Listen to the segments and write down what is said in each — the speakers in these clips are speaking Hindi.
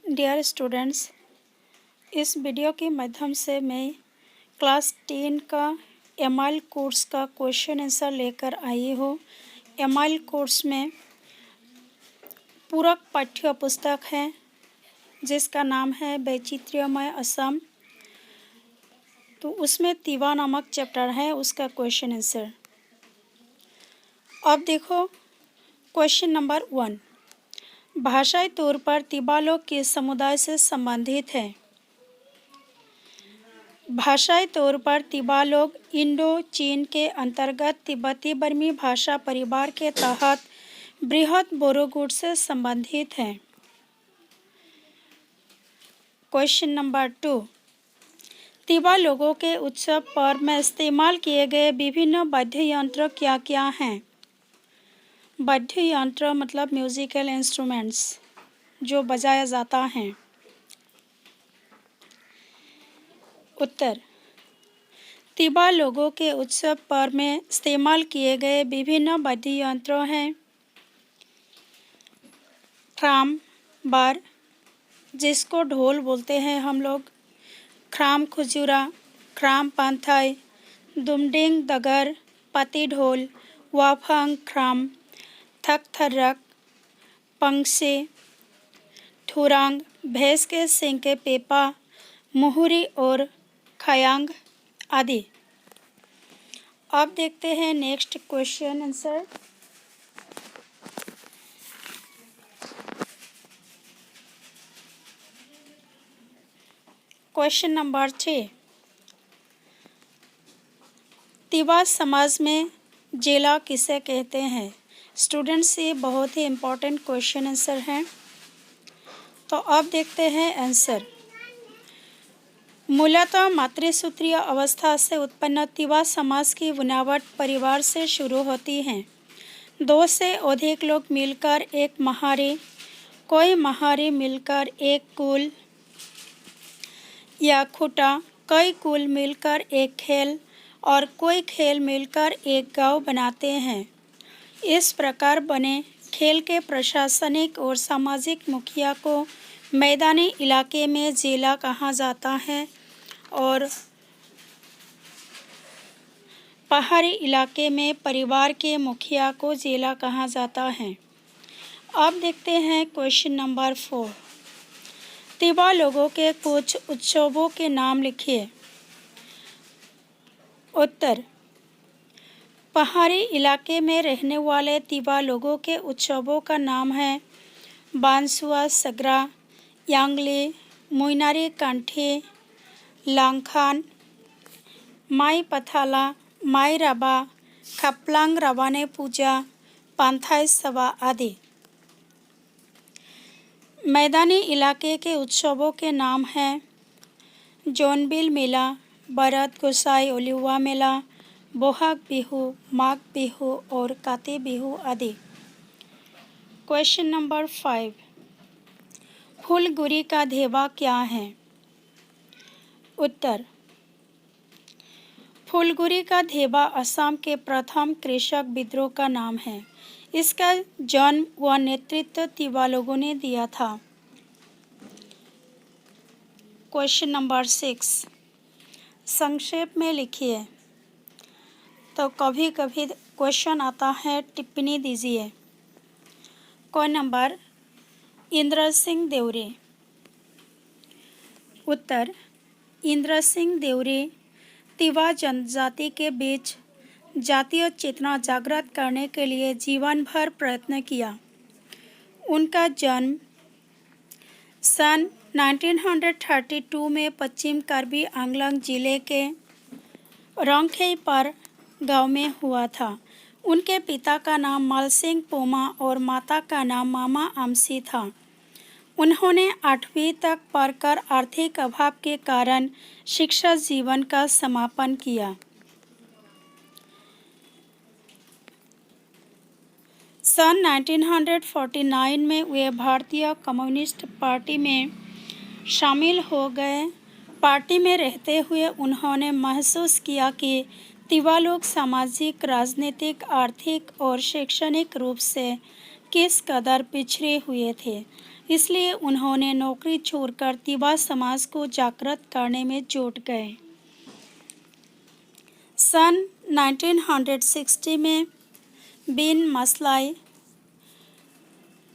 डियर स्टूडेंट्स, इस वीडियो के माध्यम से मैं क्लास 10 का एमआईल कोर्स का क्वेश्चन आंसर लेकर आई हूँ। एमआईल कोर्स में पूरक पाठ्य पुस्तक है जिसका नाम है वैचित्र्यमय असम। तो उसमें तिवा नामक चैप्टर है, उसका क्वेश्चन आंसर। अब देखो क्वेश्चन नंबर 1, भाषाई तौर पर तिवा लोग किस समुदाय से संबंधित है? भाषाई तौर पर तिवा लोग इंडो चीन के अंतर्गत तिब्बती बर्मी भाषा परिवार के तहत बृहद बोरो गुट से संबंधित हैं। क्वेश्चन नंबर 2, तिवा लोगों के उत्सव पर्व में इस्तेमाल किए गए विभिन्न वाद्य यंत्र क्या क्या हैं? वाद्य यंत्र मतलब म्यूजिकल इंस्ट्रूमेंट्स जो बजाया जाता है। उत्तर, तिवा लोगों के उत्सव पर्व में इस्तेमाल किए गए विभिन्न वाद्य यंत्र हैं ख्राम बार, जिसको ढोल बोलते हैं हम लोग, ख्राम खुजूरा, ख्राम पांथाई, दुमडिंग दगर, पाती ढोल, वाफंग ख्राम, थक थर्रक, पंगसे, थुरांग, भैंस के सींग के पेपा, मुहुरी और खयांग आदि। अब देखते हैं next question answer. Question number 3, Tiwa समाज में जेला किसे कहते हैं? स्टूडेंट्स, ये बहुत ही इम्पोर्टेंट क्वेश्चन आंसर हैं। तो अब देखते हैं आंसर। मूलतः मातृसूत्रीय अवस्था से उत्पन्न तिवा समाज की बुनावट परिवार से शुरू होती है। 2 से अधिक लोग मिलकर एक महारी, कोई महारी मिलकर एक कुल या खुटा, कई कुल मिलकर एक खेल और कोई खेल मिलकर एक गांव बनाते हैं। इस प्रकार बने खेल के प्रशासनिक और सामाजिक मुखिया को मैदानी इलाके में जेला कहा जाता है और पहाड़ी इलाके में परिवार के मुखिया को जेला कहा जाता है। अब देखते हैं क्वेश्चन नंबर 4, तिवा लोगों के कुछ उत्सवों के नाम लिखिए। उत्तर, पहाड़ी इलाके में रहने वाले तिवा लोगों के उत्सवों का नाम है बांसुआ सगरा, यांगली, मुइनारी कांठी, लांखान, माई पथाला, माई राबा, खापलांग रावाने पूजा, पांथाई सवा आदि। मैदानी इलाके के उत्सवों के नाम हैं जोनबिल मेला, बरत गोसाई ओलिवा मेला, बोहाग बिहू, माघ बिहू और काती बिहू आदि। क्वेश्चन नंबर 5, फूलगुरी का धेवा क्या है? उत्तर, फूलगुरी का धेवा असम के प्रथम कृषक विद्रोह का नाम है। इसका जन्म व नेतृत्व तिवा लोगों ने दिया था। क्वेश्चन नंबर 6, संक्षेप में लिखिए। तो कभी कभी क्वेश्चन आता है, टिप्पणी दीजिए। क नंबर, इंद्र सिंह देवरे। उत्तर, इंद्र सिंह देवरे तिवा जनजाति के बीच जातीय चेतना जागृत करने के लिए जीवन भर प्रयत्न किया। उनका जन्म सन 1932 में पश्चिम कार्बी आंगलंग जिले के रंगखेईपर गांव में हुआ था। उनके पिता का नाम मलसिंह पोमा और माता का नाम मामा आमसी था। उन्होंने 8वीं तक पढ़कर आर्थिक अभाव के कारण शिक्षा जीवन का समापन किया। सन 1949 में वे भारतीय कम्युनिस्ट पार्टी में शामिल हो गए। पार्टी में रहते हुए उन्होंने महसूस किया कि तिवा लोग सामाजिक, राजनीतिक, आर्थिक और शैक्षणिक रूप से किस कदर पिछड़े हुए थे, इसलिए उन्होंने नौकरी छोड़कर तिवा समाज को जागृत करने में जुट गए। सन 1960 में बिन मसलाई,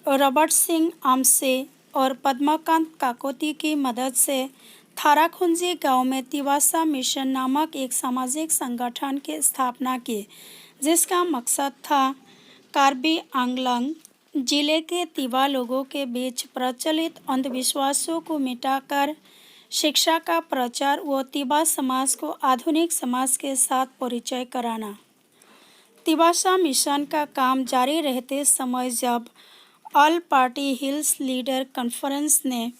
रॉबर्ट सिंह आमसे और पद्माकांत काकोती की मदद से थाराखुंजी गांव में तिवासा मिशन नामक एक सामाजिक संगठन की स्थापना की, जिसका मकसद था कार्बी आंगलंग जिले के तिवा लोगों के बीच प्रचलित अंधविश्वासों को मिटाकर शिक्षा का प्रचार व तिवा समाज को आधुनिक समाज के साथ परिचय कराना। तिवासा मिशन का काम जारी रहते समय जब all party hills leader conference ने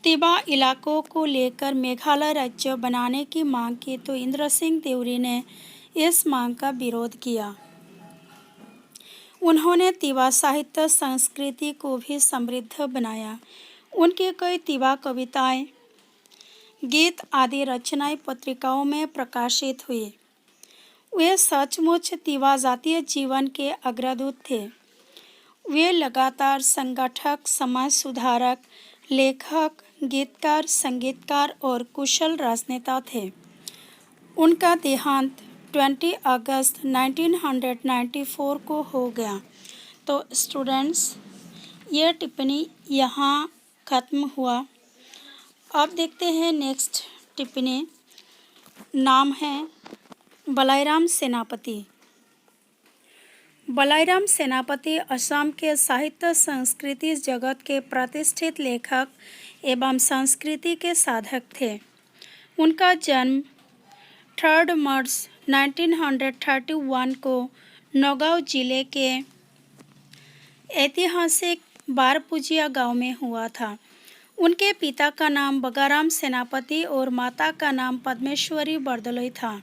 तिवा इलाकों को लेकर मेघालय राज्य बनाने की मांग की तो इंद्र सिंह देवरी ने इस मांग का विरोध किया। उन्होंने तिवा साहित्य संस्कृति को भी समृद्ध बनाया। उनकी कई तिवा कविताएं, गीत आदि रचनाएं पत्रिकाओं में प्रकाशित हुई। वे सचमुच तिवा जातीय जीवन के अग्रदूत थे। वे लगातार संगठक, समाज सुधारक, लेखक, गीतकार, संगीतकार और कुशल राजनेता थे। उनका देहांत 20 अगस्त 1994 को हो गया। तो स्टूडेंट्स, ये टिप्पणी यहाँ ख़त्म हुआ। अब देखते हैं नेक्स्ट टिप्पणी। नाम है बलाईराम सेनापति। बलाईराम सेनापति असम के साहित्य संस्कृति जगत के प्रतिष्ठित लेखक एवं संस्कृति के साधक थे। उनका जन्म 3 मार्च 1931 को नौगांव जिले के ऐतिहासिक बारपुजिया गांव में हुआ था। उनके पिता का नाम बगाराम सेनापति और माता का नाम पद्मेश्वरी बरदलोई था।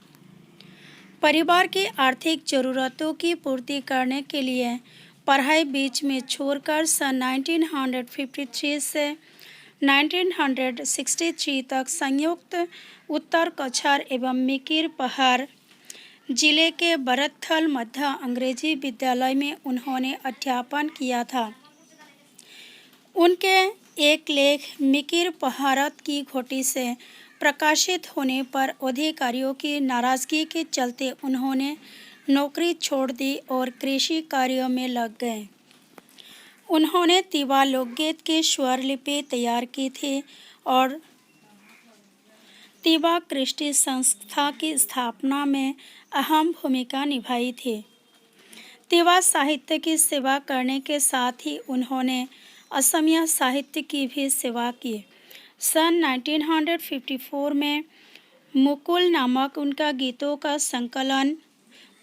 परिवार की आर्थिक ज़रूरतों की पूर्ति करने के लिए पढ़ाई बीच में छोड़कर सन 1953 से 1963 तक संयुक्त उत्तर कछार एवं मिकिर पहाड़ जिले के बरथल मध्य अंग्रेजी विद्यालय में उन्होंने अध्यापन किया था। उनके एक लेख मिकिर पहाड़त की घोटी से प्रकाशित होने पर अधिकारियों की नाराजगी के चलते उन्होंने नौकरी छोड़ दी और कृषि कार्यों में लग गए। उन्होंने तिवा लोकगीत की स्वर लिपि तैयार की थी और तिवा कृष्टि संस्था की स्थापना में अहम भूमिका निभाई थी। तिवा साहित्य की सेवा करने के साथ ही उन्होंने असमिया साहित्य की भी सेवा की। सन 1954 में मुकुल नामक उनका गीतों का संकलन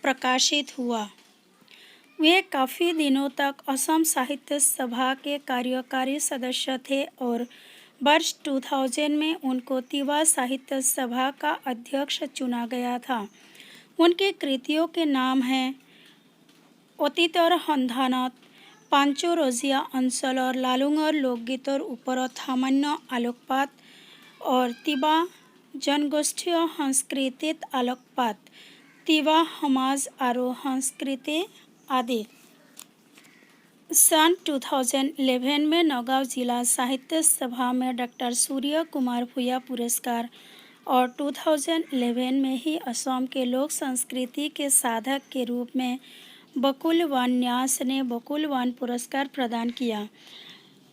प्रकाशित हुआ। वे काफ़ी दिनों तक असम साहित्य सभा के कार्यकारी सदस्य थे और वर्ष 2000 में उनको तिवा साहित्य सभा का अध्यक्ष चुना गया था। उनकी कृतियों के नाम हैं अतीतर हंधानत, पांचो रजिया अंचल और लालुंगर लोकगीतर ऊपर सामान्य आलोकपात और तिवा जनगोष्ठीय संस्कृतित आलोकपात, तिवा समाज आरो संस्कृति आदि। सन 2011 में नौगांव जिला साहित्य सभा में डॉक्टर सूर्य कुमार भूया पुरस्कार और 2011 में ही असम के लोक संस्कृति के साधक के रूप में बकुल वन न्यास ने बकुल वन पुरस्कार प्रदान किया।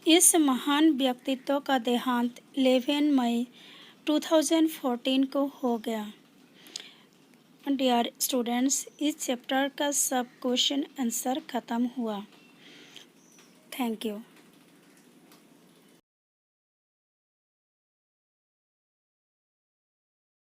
इस महान व्यक्तित्व का देहांत 11 मई 2014 को हो गया। डियर स्टूडेंट्स, इस चैप्टर का सब क्वेश्चन आंसर ख़त्म हुआ। Thank you.